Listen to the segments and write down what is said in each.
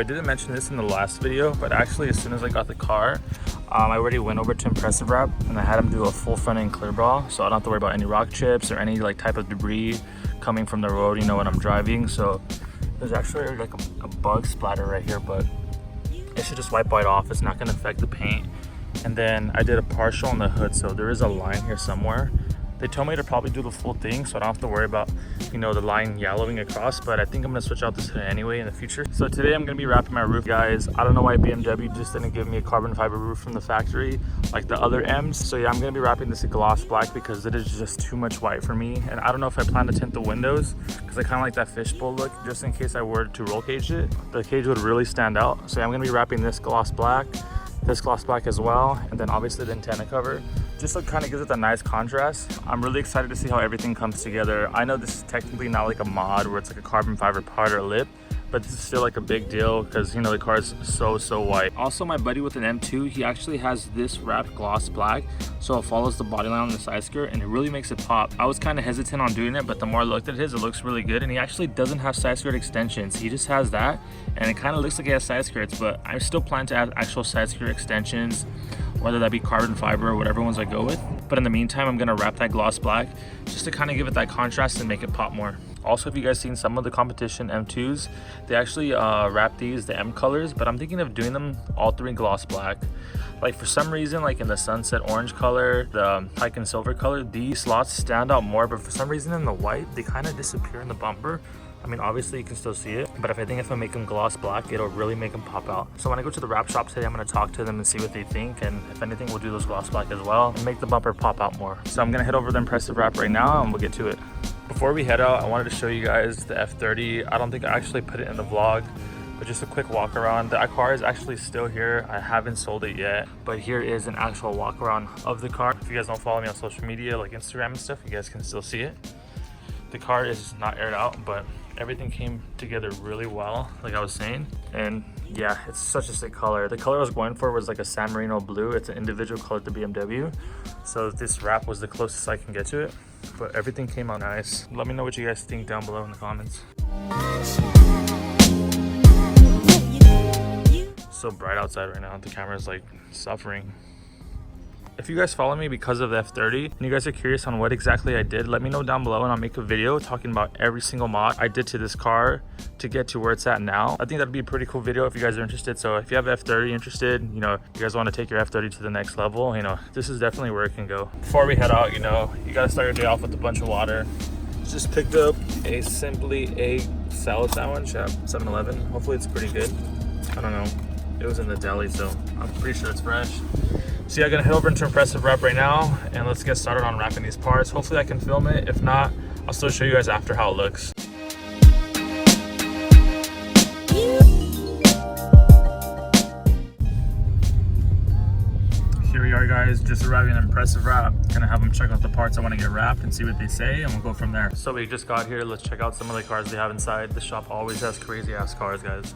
didn't mention this in the last video, but actually as soon as I got the car, I already went over to Impressive Wrap and I had them do a full front end clear bra, so I don't have to worry about any rock chips or any like type of debris coming from the road, you know, when I'm driving. So there's actually like a bug splatter right here, but it should just wipe right off. It's not going to affect the paint. And then I did a partial on the hood, so there is a line here somewhere. They told me to probably do the full thing, so I don't have to worry about, you know, the line yellowing across, but I think I'm gonna switch out this hood anyway in the future. So today I'm gonna be wrapping my roof, guys. I don't know why BMW just didn't give me a carbon fiber roof from the factory like the other M's. So yeah, I'm gonna be wrapping this in gloss black because it is just too much white for me. And I don't know if I plan to tint the windows because I kind of like that fishbowl look, just in case I were to roll cage it. The cage would really stand out. So yeah, I'm gonna be wrapping this gloss black as well, and then obviously the antenna cover, just so it kind of gives it a nice contrast. I'm really excited to see how everything comes together. I know this is technically not like a mod where it's like a carbon fiber part or lip, but this is still like a big deal because, you know, the car is so white. Also, my buddy with an M2, he actually has this wrapped gloss black, so it follows the body line on the side skirt and it really makes it pop. I was kind of hesitant on doing it, but the more I looked at his, it looks really good. And he actually doesn't have side skirt extensions, he just has that, and it kind of looks like he has side skirts, but I still plan to add actual side skirt extensions, whether that be carbon fiber or whatever ones I go with. But in the meantime, I'm gonna wrap that gloss black just to kind of give it that contrast and make it pop more. Also, if you guys seen some of the competition M2s, they actually wrap these the M colors, but I'm thinking of doing them all three gloss black. Like for some reason, like in the sunset orange color, the pike and silver color, these slots stand out more, but for some reason in the white, they kind of disappear in the bumper. I mean, obviously you can still see it, but if I make them gloss black, it'll really make them pop out. So when I go to the wrap shop today, I'm gonna talk to them and see what they think, and if anything, we'll do those gloss black as well and make the bumper pop out more. So I'm gonna head over to the Impressive Wrap right now and we'll get to it. Before we head out, I wanted to show you guys the F30. I don't think I actually put it in the vlog, but just a quick walk around. The car is actually still here. I haven't sold it yet, but here is an actual walk around of the car. If you guys don't follow me on social media like Instagram and stuff, you guys can still see it. The car is not aired out, but everything came together really well, like I was saying. And yeah, it's such a sick color. The color I was going for was like a San Marino blue. It's an individual color to BMW, so this wrap was the closest I can get to it, but everything came out nice. Let me know what you guys think down below in the comments. It's so bright outside right now, the camera's like suffering. If you guys follow me because of the F30 and you guys are curious on what exactly I did, let me know down below and I'll make a video talking about every single mod I did to this car to get to where it's at now. I think that'd be a pretty cool video if you guys are interested. So if you have F30 interested, you know, you guys want to take your F30 to the next level, you know, this is definitely where it can go. Before we head out, you know, you gotta start your day off with a bunch of water. Just picked up a Simply Egg salad sandwich at 7-Eleven. Hopefully it's pretty good. I don't know. It was in the deli, so I'm pretty sure it's fresh. So yeah, I'm gonna head over into Impressive Wrap right now and let's get started on wrapping these parts. Hopefully I can film it. If not, I'll still show you guys after how it looks. Here we are, guys, just arriving at Impressive Wrap. Gonna have them check out the parts I want to get wrapped and see what they say, and we'll go from there. So we just got here. Let's check out some of the cars they have inside. The shop always has crazy ass cars, guys.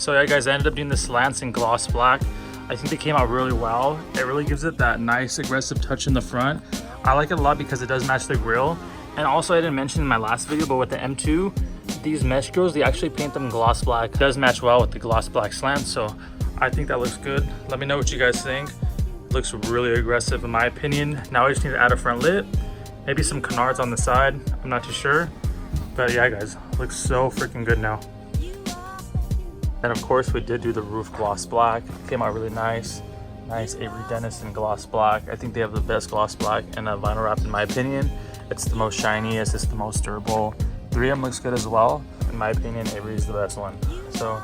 So yeah, guys, I ended up doing the slants in gloss black. I think they came out really well. It really gives it that nice aggressive touch in the front. I like it a lot because it does match the grille. And also, I didn't mention in my last video, but with the M2, these mesh grills, they actually paint them gloss black. It does match well with the gloss black slant, so I think that looks good. Let me know what you guys think. It looks really aggressive in my opinion. Now I just need to add a front lip, maybe some canards on the side. I'm not too sure, but yeah, guys, it looks so freaking good now. And of course, we did do the roof gloss black. Came out really nice. Nice Avery Dennison gloss black. I think they have the best gloss black and vinyl wrap in my opinion. It's the most shiniest, it's the most durable. 3M looks good as well. In my opinion, Avery's the best one. So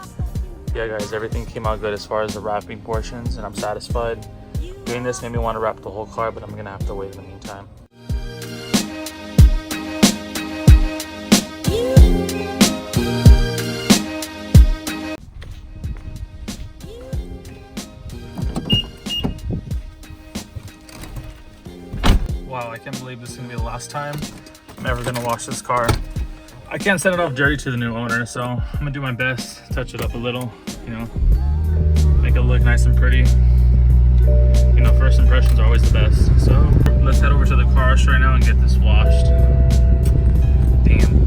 yeah, guys, everything came out good as far as the wrapping portions, and I'm satisfied. Doing this made me want to wrap the whole car, but I'm gonna have to wait in the meantime. Wow, I can't believe this is gonna be the last time I'm ever gonna wash this car. I can't send it off dirty to the new owner, so I'm gonna do my best, touch it up a little, you know, make it look nice and pretty. You know, first impressions are always the best. So let's head over to the car wash right now and get this washed. Damn.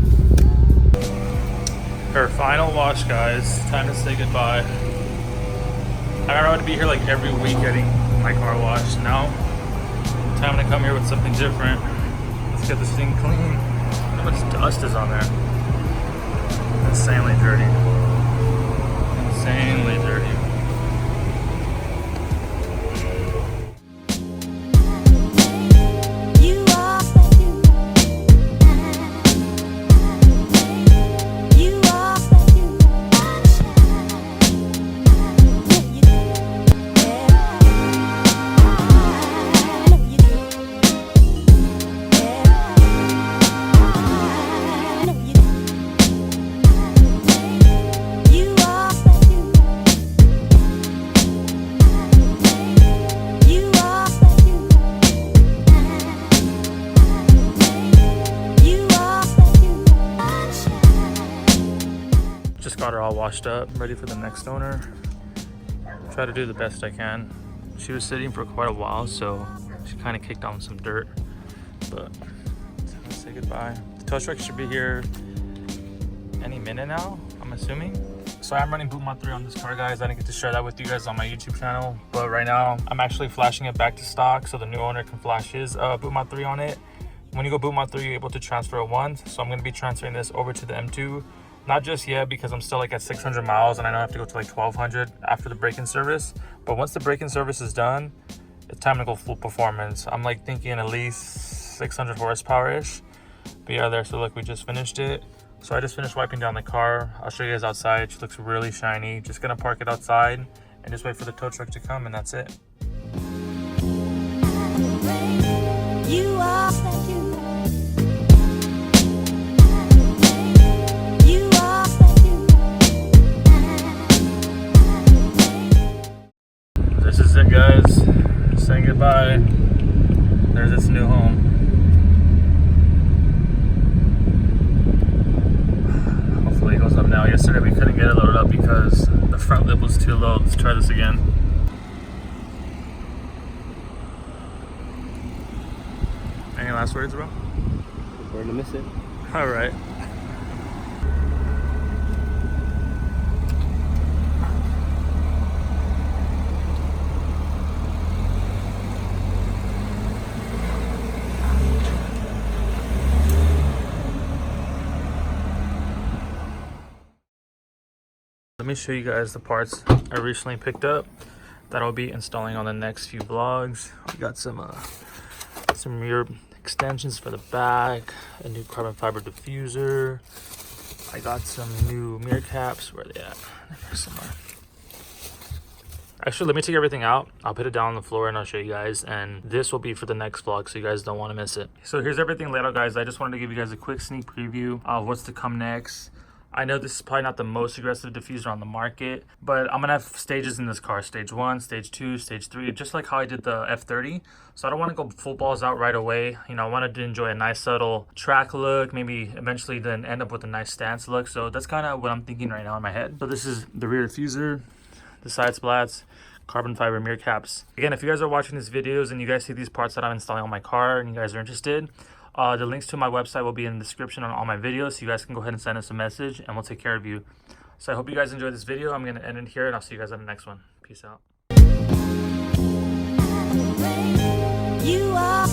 Her final wash, guys. Time to say goodbye. I remember to be here like every week getting my car washed. Now, time to come here with something different. Let's get this thing clean. How much dust is on there? Insanely dirty. Insanely dirty. Just got her all washed up, ready for the next owner. Try to do the best I can. She was sitting for quite a while, so she kind of kicked on some dirt. But time to say goodbye. The tow truck should be here any minute now, I'm assuming. So I'm running Boot Mod 3 on this car, guys. I didn't get to share that with you guys on my YouTube channel, but right now I'm actually flashing it back to stock so the new owner can flash his Boot Mod 3 on it. When you go Boot Mod 3, you're able to transfer it once, so I'm going to be transferring this over to the M2. Not just yet because I'm still like at 600 miles and I know I have to go to like 1200 after the break-in service. But once the break-in service is done, it's time to go full performance. I'm like thinking at least 600 horsepower-ish. But yeah, there, so look, we just finished it. So I just finished wiping down the car. I'll show you guys outside. She looks really shiny. Just gonna park it outside and just wait for the tow truck to come, and that's it. You are This is it, guys. Saying goodbye. There's its new home. Hopefully it goes up now. Yesterday we couldn't get it loaded up because the front lip was too low. Let's try this again. Any last words, bro? We're gonna miss it. All right. Let me show you guys the parts I recently picked up that I'll be installing on the next few vlogs. We got some rear extensions for the back, a new carbon fiber diffuser. I got some new mirror caps. Where are they at? They're somewhere. Actually, let me take everything out. I'll put it down on the floor and I'll show you guys. And this will be for the next vlog, so you guys don't want to miss it. So here's everything laid out, guys. I just wanted to give you guys a quick sneak preview of what's to come next. I know this is probably not the most aggressive diffuser on the market, but I'm gonna have stages in this car. Stage 1, stage 2, stage 3, just like how I did the F30. So I don't wanna go full balls out right away. You know, I wanted to enjoy a nice subtle track look, maybe eventually then end up with a nice stance look. So that's kind of what I'm thinking right now in my head. So this is the rear diffuser, the side splats, carbon fiber mirror caps. Again, if you guys are watching these videos and you guys see these parts that I'm installing on my car and you guys are interested, the links to my website will be in the description on all my videos, so you guys can go ahead and send us a message and we'll take care of you. So I hope you guys enjoyed this video. I'm going to end it here and I'll see you guys on the next one. Peace out. You are